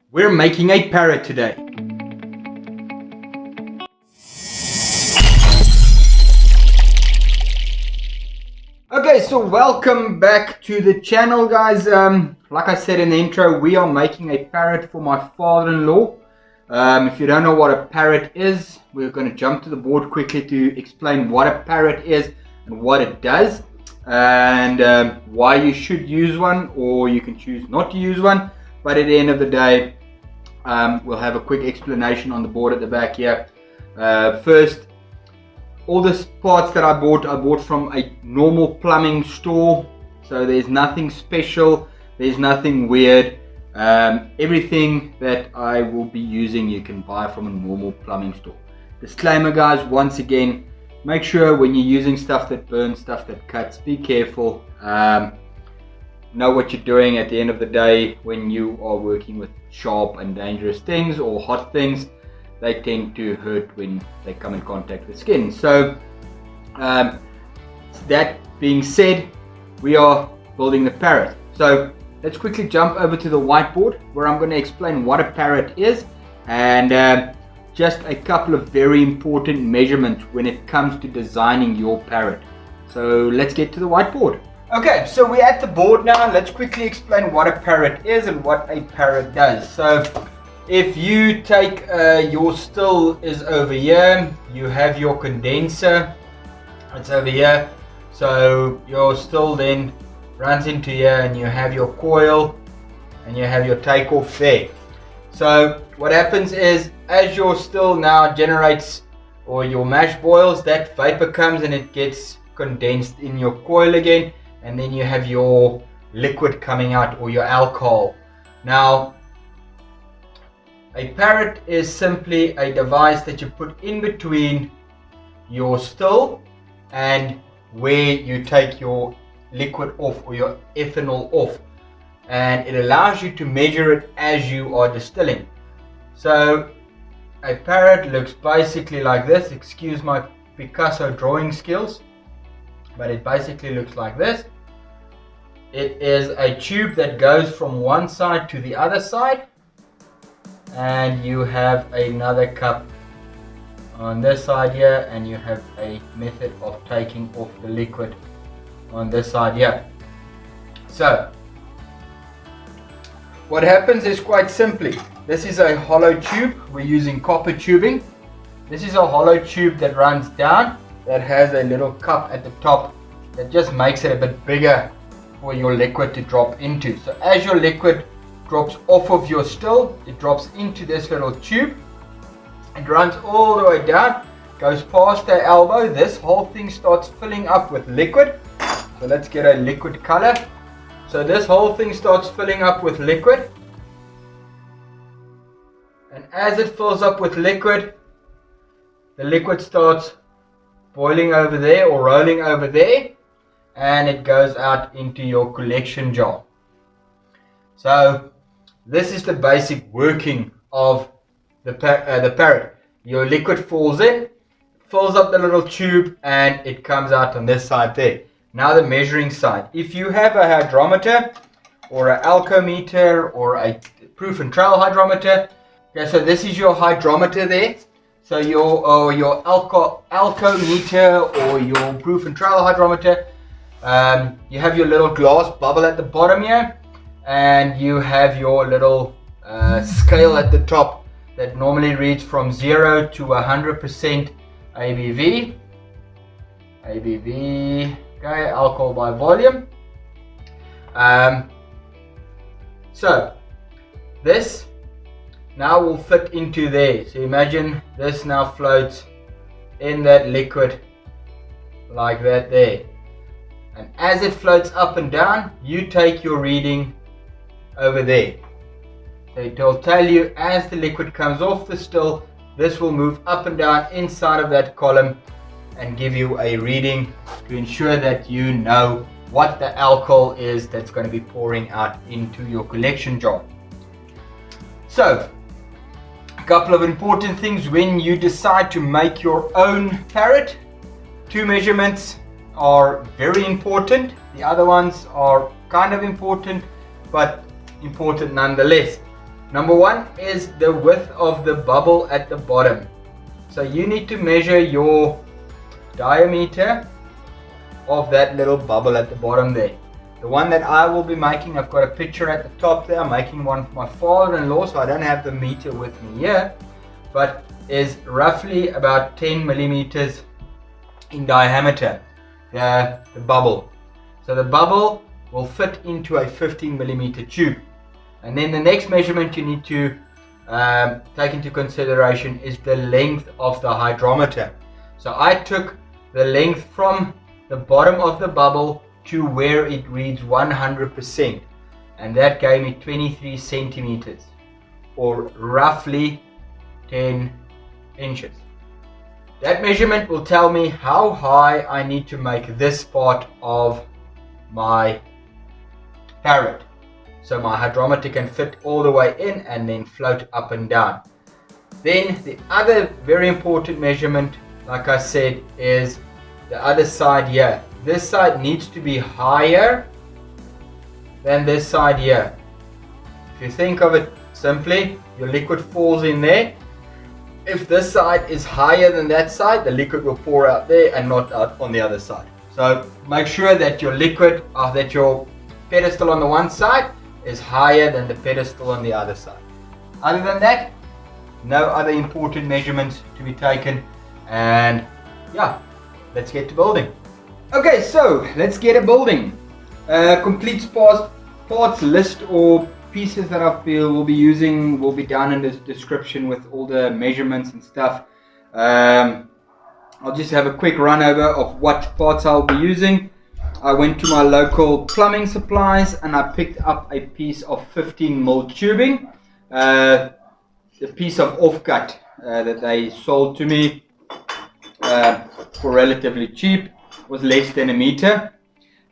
We're making a parrot today. Okay, so welcome back to the channel, guys. Like I said in the intro, we are making a parrot for my father-in-law. If you don't know what a parrot is, we're going to jump to the board quickly to explain what a parrot is and what it does, and why you should use one, or you can choose not to use one. But at the end of the day, we'll have a quick explanation on the board at the back here. First, all the parts that I bought from a normal plumbing store, so there's nothing special, there's nothing weird. Everything that I will be using you can buy from a normal plumbing store. Disclaimer, guys, once again, make sure when you're using stuff that burns, stuff that cuts, be careful. Know what you're doing. At the end of the day, when you are working with sharp and dangerous things or hot things, they tend to hurt when they come in contact with skin. So that being said, we are building the parrot. So let's quickly jump over to the whiteboard where I'm going to explain what a parrot is, and just a couple of very important measurements when it comes to designing your parrot. So let's get to the whiteboard. Okay, so we're at the board now. Let's quickly explain what a parrot is and what a parrot does. So if you take your still is over here, you have your condenser, it's over here. So your still then runs into here, and you have your coil and you have your takeoff there. So what happens is, as your still now generates, or your mash boils, that vapor comes and it gets condensed in your coil again, and then you have your liquid coming out, or your alcohol. Now, a parrot is simply a device that you put in between your still and where you take your liquid off, or your ethanol off, and it allows you to measure it as you are distilling. So a parrot looks basically like this. Excuse my Picasso drawing skills, but it basically looks like this. It is a tube that goes from one side to the other side, and you have another cup on this side here, and you have a method of taking off the liquid on this side here. So what happens is, quite simply, this is a hollow tube. We're using copper tubing. This is a hollow tube that runs down, that has a little cup at the top that just makes it a bit bigger for your liquid to drop into. So as your liquid drops off of your still, it drops into this little tube. It runs all the way down, goes past the elbow. This whole thing starts filling up with liquid. So let's get a liquid color. So this whole thing starts filling up with liquid, and as it fills up with liquid, the liquid starts boiling over there, or rolling over there, and it goes out into your collection jar. So this is the basic working of the parrot. Your liquid falls in, fills up the little tube, and it comes out on this side there. Now the measuring side. If you have a hydrometer or an alcometer or a proof and trail hydrometer, okay, so this is your hydrometer there. So your alcometer or your proof and trail hydrometer, you have your little glass bubble at the bottom here, and you have your little scale at the top that normally reads from 0 to 100% ABV. Okay, alcohol by volume. So this now will fit into there. So imagine this now floats in that liquid like that there. And as it floats up and down, you take your reading over there. So it will tell you, as the liquid comes off the still, this will move up and down inside of that column and give you a reading to ensure that you know what the alcohol is that's going to be pouring out into your collection jar. So a couple of important things when you decide to make your own parrot. 2 measurements are very important. The other ones are kind of important, but important nonetheless. Number one is the width of the bubble at the bottom. So you need to measure your diameter of that little bubble at the bottom there. The one that I will be making, I've got a picture at the top there. I'm making one for my father-in-law, so I don't have the meter with me here, but is roughly about 10 millimeters in diameter, the bubble. So the bubble will fit into a 15 millimeter tube. And then the next measurement you need to take into consideration is the length of the hydrometer. So I took the length from the bottom of the bubble to where it reads 100%, and that gave me 23 centimeters, or roughly 10 inches. That measurement will tell me how high I need to make this part of my parrot, so my hydrometer can fit all the way in and then float up and down. Then the other very important measurement, like I said, is the other side here. This side needs to be higher than this side here. If you think of it simply, your liquid falls in there. If this side is higher than that side, the liquid will pour out there and not out on the other side. So make sure that your liquid, that your pedestal on the one side is higher than the pedestal on the other side. Other than that, no other important measurements to be taken, and yeah, let's get to building. Okay, so let's get a building. Complete parts list or pieces that I feel we'll be using will be down in the description with all the measurements and stuff. I'll just have a quick run over of what parts I'll be using. I went to my local plumbing supplies and I picked up a piece of 15mm tubing, a piece of offcut that they sold to me for relatively cheap. Was less than a meter.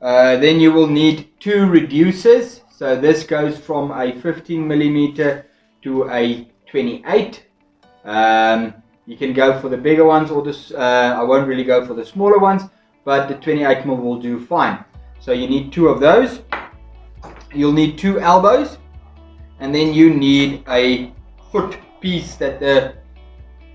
Then you will need 2 reducers. So this goes from a 15mm to a 28. You can go for the bigger ones, or this. I won't really go for the smaller ones, but the 28mm will do fine. So you need 2 of those. You'll need 2 elbows, and then you need a foot piece that the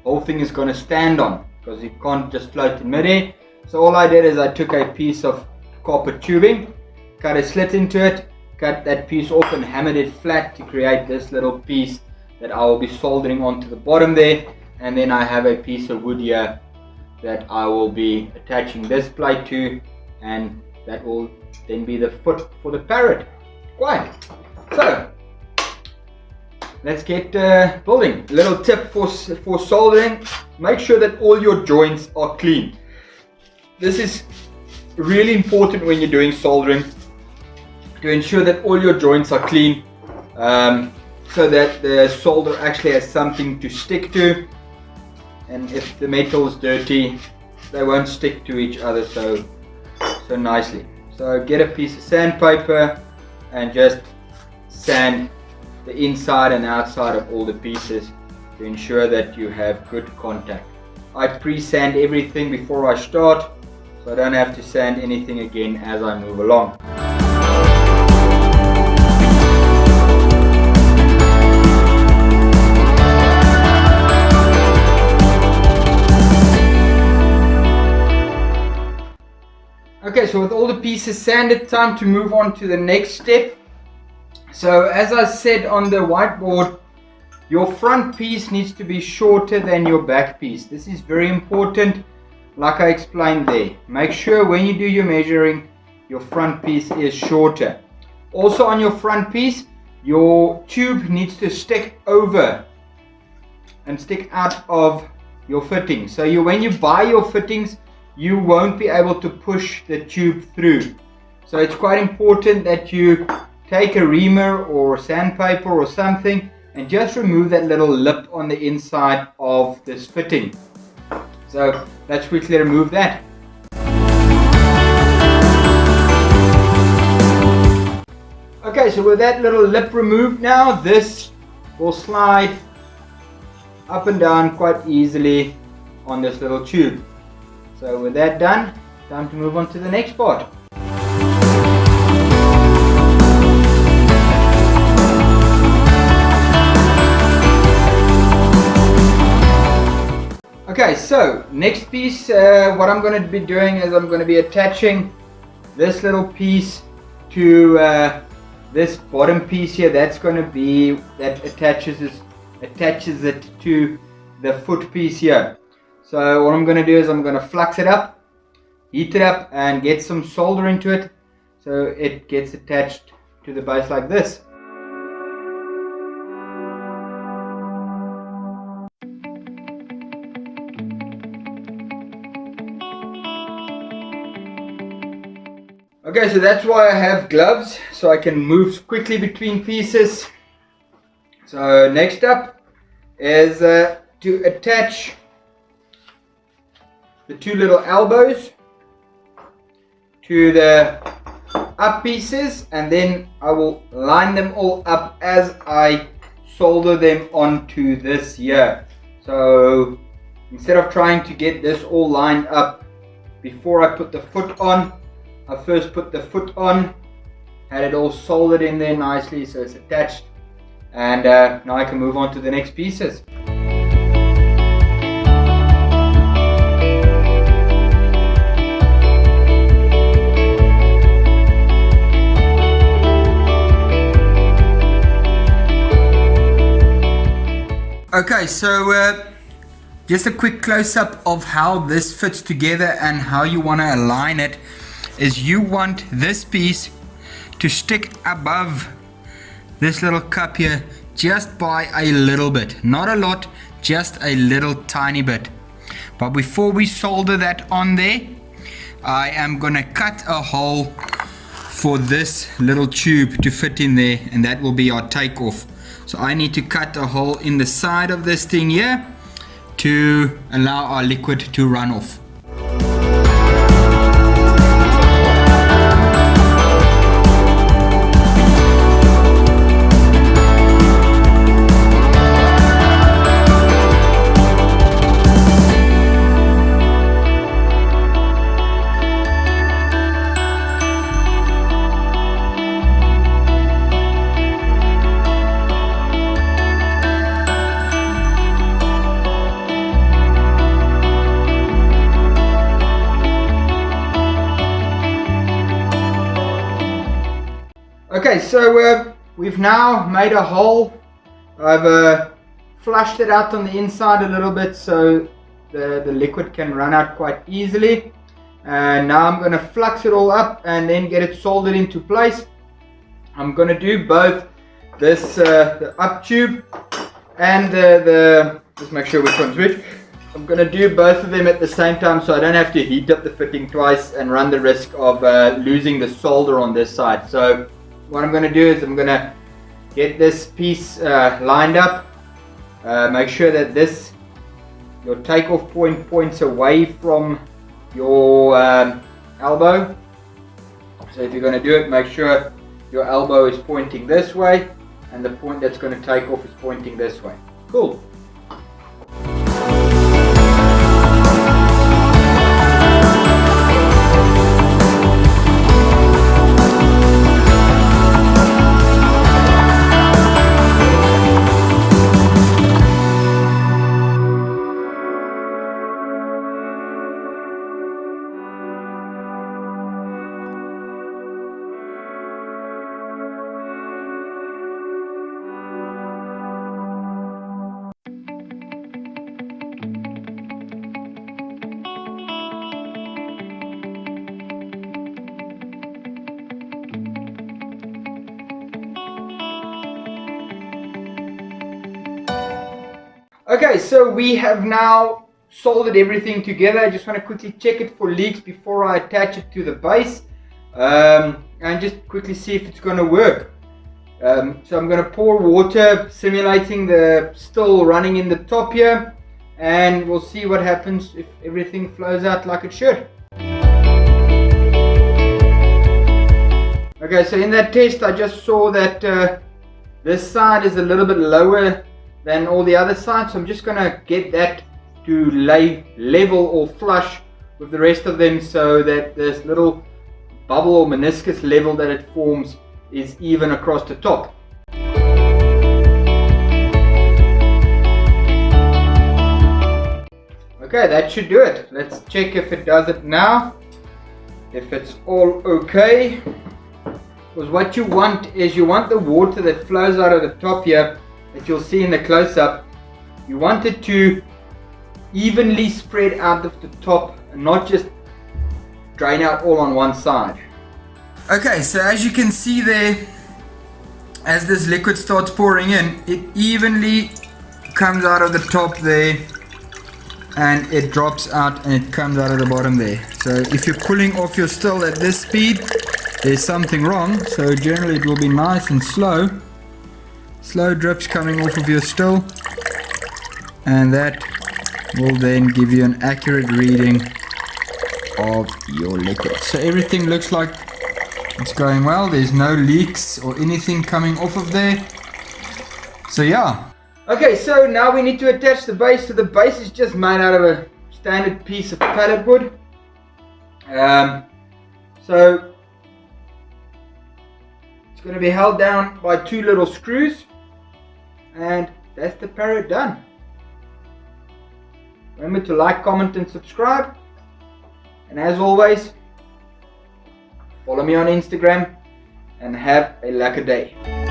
whole thing is going to stand on, because it can't just float in midair. So all I did is I took a piece of copper tubing, cut a slit into it, cut that piece off and hammered it flat to create this little piece that I will be soldering onto the bottom there. And then I have a piece of wood here that I will be attaching this plate to, and that will then be the foot for the parrot. Right, so let's get building. A little tip for soldering: make sure that all your joints are clean. This is really important when you're doing soldering, to ensure that all your joints are clean, so that the solder actually has something to stick to, and if the metal is dirty, they won't stick to each other so nicely. So get a piece of sandpaper and just sand the inside and outside of all the pieces to ensure that you have good contact. I pre-sand everything before I start, so I don't have to sand anything again as I move along. Okay, so with all the pieces sanded, time to move on to the next step. So as I said on the whiteboard, your front piece needs to be shorter than your back piece. This is very important. Like I explained there, make sure when you do your measuring, your front piece is shorter. Also on your front piece, your tube needs to stick over and stick out of your fittings. So when you buy your fittings, you won't be able to push the tube through. So it's quite important that you take a reamer or sandpaper or something and just remove that little lip on the inside of this fitting. So let's quickly remove that. Okay, so with that little lip removed now, this will slide up and down quite easily on this little tube. So with that done, time to move on to the next part. Okay, so next piece, what I'm going to be doing is I'm going to be attaching this little piece to this bottom piece here. That's going to be, that attaches it to the foot piece here. So what I'm going to do is I'm going to flux it up, heat it up, and get some soldering to it so it gets attached to the base like this. Okay, so that's why I have gloves, so I can move quickly between pieces. So next up is to attach the two little elbows to the up pieces, and then I will line them all up as I solder them onto this here. So instead of trying to get this all lined up before I put the foot on, I first put the foot on, had it all soldered in there nicely so it's attached, and now I can move on to the next pieces. Okay, so just a quick close-up of how this fits together and how you want to align it is you want this piece to stick above this little cup here just by a little bit, not a lot, just a little tiny bit. But before we solder that on there, I am gonna cut a hole for this little tube to fit in there, and that will be our takeoff. So I need to cut a hole in the side of this thing here to allow our liquid to run off. Okay, so we've now made a hole. I've flushed it out on the inside a little bit so the liquid can run out quite easily. And now I'm going to flux it all up and then get it soldered into place. I'm going to do both this the up tube and just make sure which one's which. I'm going to do both of them at the same time so I don't have to heat up the fitting twice and run the risk of losing the solder on this side. So what I'm going to do is I'm going to get this piece lined up, make sure that your takeoff point points away from your elbow. So if you're going to do it, make sure your elbow is pointing this way and the point that's going to take off is pointing this way. Cool. Okay, so we have now soldered everything together. I just want to quickly check it for leaks before I attach it to the base, and just quickly see if it's going to work. So I'm going to pour water, simulating the still running in the top here, and we'll see what happens if everything flows out like it should. Okay, so in that test I just saw that this side is a little bit lower than all the other sides, so I'm just going to get that to lay level or flush with the rest of them so that this little bubble or meniscus level that it forms is even across the top. Okay, Okay, that should do it. Let's check if it does it now. If it's all okay. Because what you want is you want the water that flows out of the top here, that you'll see in the close-up, you want it to evenly spread out of the top and not just drain out all on one side. Okay, so as you can see there, as this liquid starts pouring in, it evenly comes out of the top there and it drops out and it comes out of the bottom there. So if you're pulling off your still at this speed, there's something wrong. So generally it will be nice and slow. Slow drips coming off of your still, and that will then give you an accurate reading of your liquid. So everything looks like it's going well. There's no leaks or anything coming off of there. So yeah. Okay, so now we need to attach the base. So the base is just made out of a standard piece of pallet wood. So it's going to be held down by 2 little screws, and that's the Parrot done. Remember to like, comment and subscribe, and as always, follow me on Instagram and have a lucky day.